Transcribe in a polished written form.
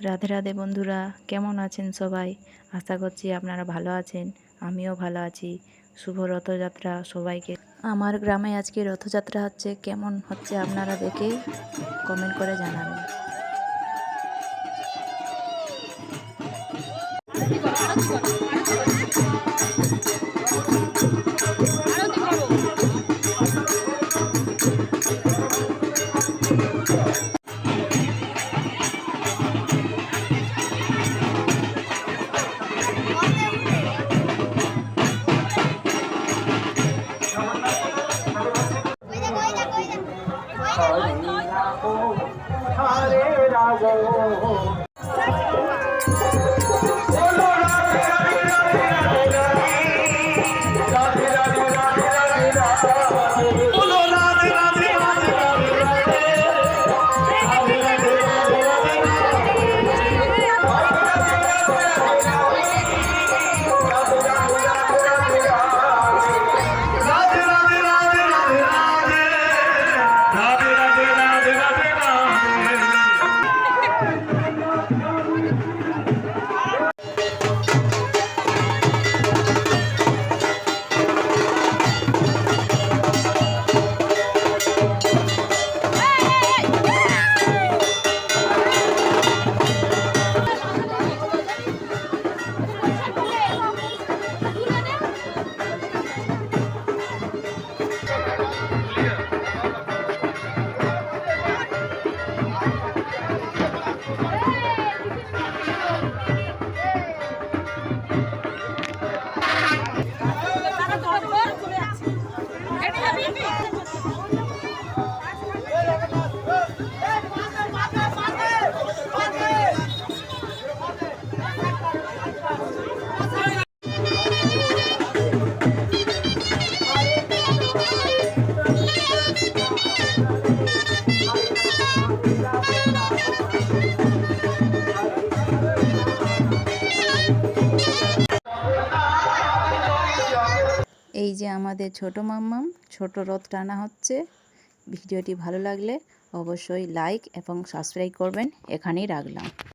রাধে রাধে বন্ধুরা, কেমন আছেন সবাই? আশা করছি আপনারা ভালো আছেন। আমিও ভালো আছি। শুভ রথযাত্রা সবাইকে। আমার গ্রামে আজকে রথযাত্রা হচ্ছে, কেমন হচ্ছে আপনারা দেখে কমেন্ট করে জানাবেন। हरे राघो এই যে আমাদের ছোট মাম্মাম ছোট রথ টানা হচ্ছে। ভিডিওটি ভালো লাগলে অবশ্যই লাইক এবং সাবস্ক্রাইব করবেন। এখানেই রাখলাম।